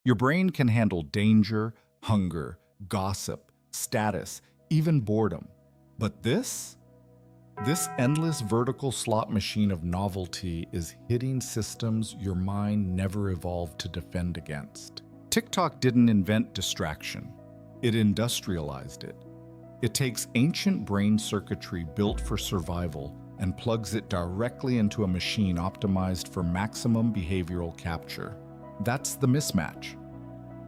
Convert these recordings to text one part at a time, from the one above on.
Your brain can handle danger, hunger, gossip, status, even boredom. But this endless vertical slot machine of novelty is hitting systems your mind never evolved to defend against. TikTok didn't invent distraction, it industrialized it. It takes ancient brain circuitry built for survival and plugs it directly into a machine optimized for maximum behavioral capture. That's the mismatch.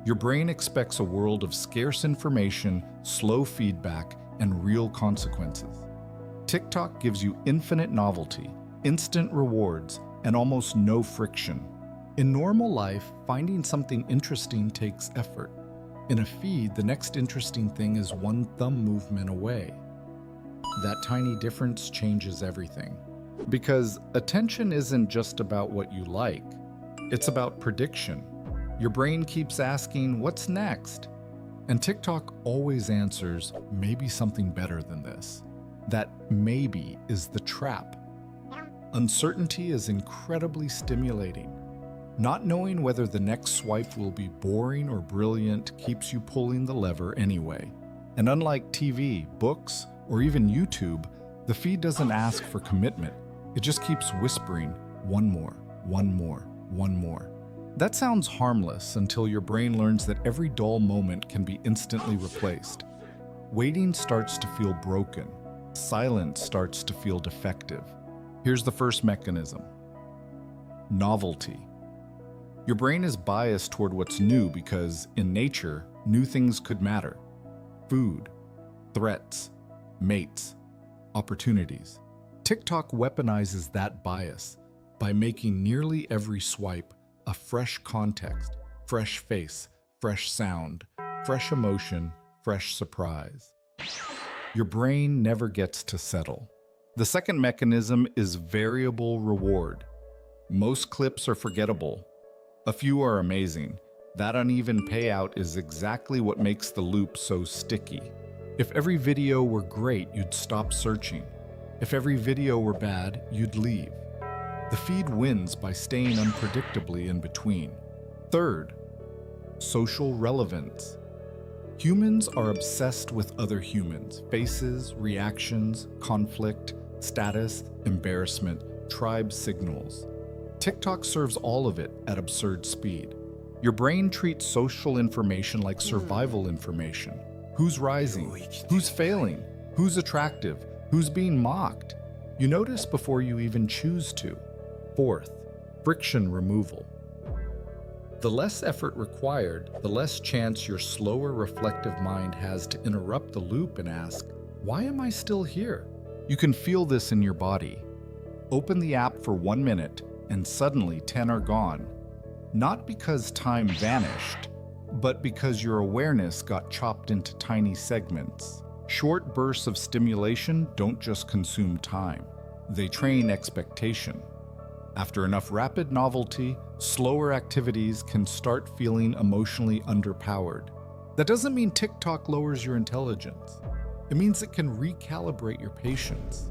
Your brain expects a world of scarce information, slow feedback, and real consequences. TikTok gives you infinite novelty, instant rewards, and almost no friction. In normal life, finding something interesting takes effort. In a feed, the next interesting thing is one thumb movement away. That tiny difference changes everything. Because attention isn't just about what you like, it's about prediction. Your brain keeps asking, what's next? And TikTok always answers, maybe something better than this. That maybe is the trap. Uncertainty is incredibly stimulating. Not knowing whether the next swipe will be boring or brilliant keeps you pulling the lever anyway. And unlike TV, books, or even YouTube, the feed doesn't ask for commitment. It just keeps whispering, one more, one more, one more. That sounds harmless until your brain learns that every dull moment can be instantly replaced. Waiting starts to feel broken. Silence starts to feel defective. Here's the first mechanism. Novelty. Your brain is biased toward what's new because, in nature, new things could matter. Food, threats, mates, opportunities. TikTok weaponizes that bias by making nearly every swipe a fresh context, fresh face, fresh sound, fresh emotion, fresh surprise. Your brain never gets to settle. The second mechanism is variable reward. Most clips are forgettable. A few are amazing. That uneven payout is exactly what makes the loop so sticky. If every video were great, you'd stop searching. If every video were bad, you'd leave. The feed wins by staying unpredictably in between. Third, social relevance. Humans are obsessed with other humans, faces, reactions, conflict, status, embarrassment, tribe signals. TikTok serves all of it at absurd speed. Your brain treats social information like survival information. Who's rising? Who's failing? Who's attractive? Who's being mocked? You notice before you even choose to. Fourth, friction removal. The less effort required, the less chance your slower reflective mind has to interrupt the loop and ask, why am I still here? You can feel this in your body. Open the app for 1 minute and suddenly 10 are gone. Not because time vanished, but because your awareness got chopped into tiny segments. Short bursts of stimulation don't just consume time, they train expectation. After enough rapid novelty, slower activities can start feeling emotionally underpowered. That doesn't mean TikTok lowers your intelligence. It means it can recalibrate your patience.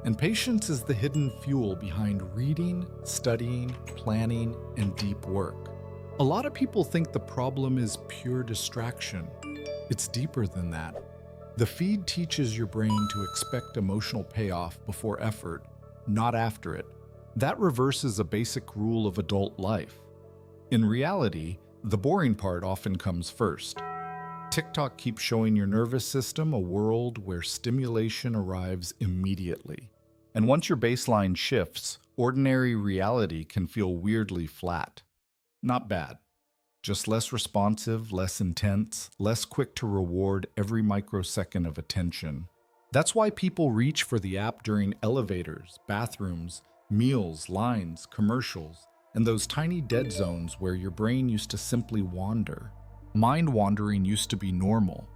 And patience is the hidden fuel behind reading, studying, planning, and deep work. A lot of people think the problem is pure distraction. It's deeper than that. The feed teaches your brain to expect emotional payoff before effort, not after it. That reverses a basic rule of adult life. In reality, the boring part often comes first. TikTok keeps showing your nervous system a world where stimulation arrives immediately. And once your baseline shifts, ordinary reality can feel weirdly flat. Not bad. Just less responsive, less intense, less quick to reward every microsecond of attention. That's why people reach for the app during elevators, bathrooms, meals, lines, commercials, and those tiny dead zones where your brain used to simply wander. Mind wandering used to be normal.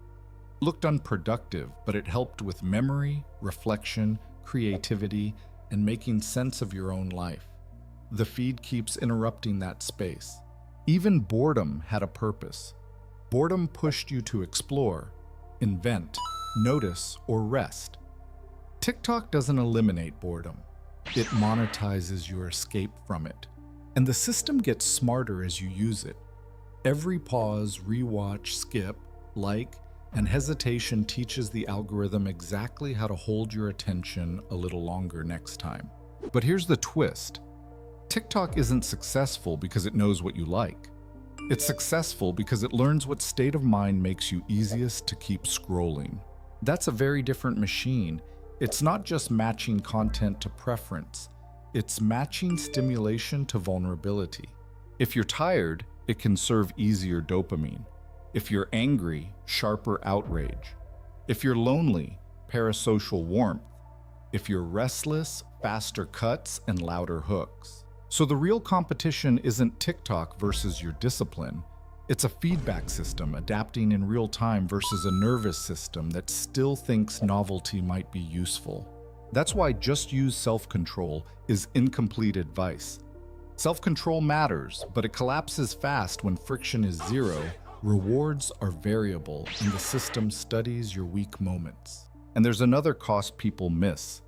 Looked unproductive, but it helped with memory, reflection, creativity, and making sense of your own life. The feed keeps interrupting that space. Even boredom had a purpose. Boredom pushed you to explore, invent, notice, or rest. TikTok doesn't eliminate boredom. It monetizes your escape from it. And the system gets smarter as you use it. Every pause, rewatch, skip, like, and hesitation teaches the algorithm exactly how to hold your attention a little longer next time. But here's the twist. TikTok isn't successful because it knows what you like. It's successful because it learns what state of mind makes you easiest to keep scrolling. That's a very different machine. It's not just matching content to preference. It's matching stimulation to vulnerability. If you're tired, it can serve easier dopamine. If you're angry, sharper outrage. If you're lonely, parasocial warmth. If you're restless, faster cuts and louder hooks. So the real competition isn't TikTok versus your discipline. It's a feedback system adapting in real time versus a nervous system that still thinks novelty might be useful. That's why just use self-control is incomplete advice. Self-control matters, but it collapses fast when friction is zero, rewards are variable, and the system studies your weak moments. And there's another cost people miss: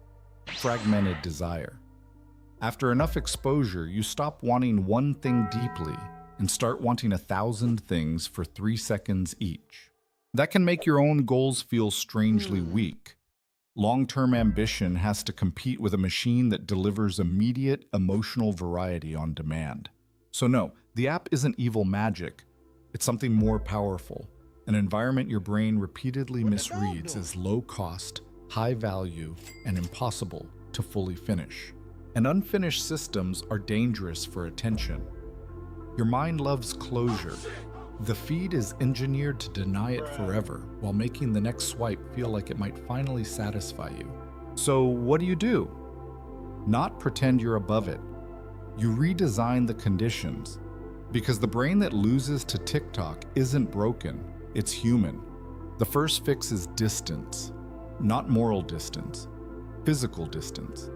fragmented desire. After enough exposure, you stop wanting one thing deeply and start wanting 1,000 things for 3 seconds each. That can make your own goals feel strangely weak. Long-term ambition has to compete with a machine that delivers immediate emotional variety on demand. So no, the app isn't evil magic. It's something more powerful, an environment your brain repeatedly misreads as low cost, high value, and impossible to fully finish. And unfinished systems are dangerous for attention. Your mind loves closure. The feed is engineered to deny it forever while making the next swipe feel like it might finally satisfy you. So what do? Not pretend you're above it. You redesign the conditions. Because the brain that loses to TikTok isn't broken, it's human. The first fix is distance. Not moral distance, physical distance.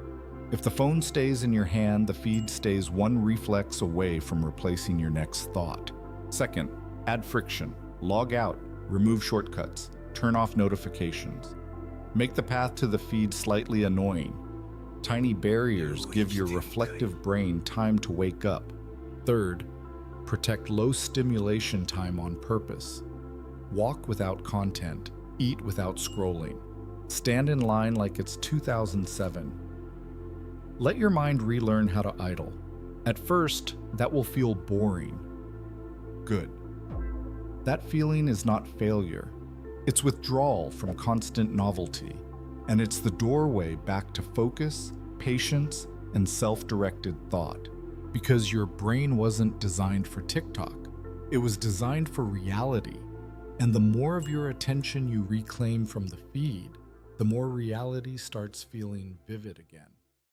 If the phone stays in your hand, the feed stays one reflex away from replacing your next thought. Second, add friction. Log out, remove shortcuts, turn off notifications. Make the path to the feed slightly annoying. Tiny barriers give your reflective brain time to wake up. Third, protect low stimulation time on purpose. Walk without content, eat without scrolling. Stand in line like it's 2007. Let your mind relearn how to idle. At first, that will feel boring. Good. That feeling is not failure. It's withdrawal from constant novelty, and it's the doorway back to focus, patience, and self-directed thought. Because your brain wasn't designed for TikTok. It was designed for reality. And the more of your attention you reclaim from the feed, the more reality starts feeling vivid again.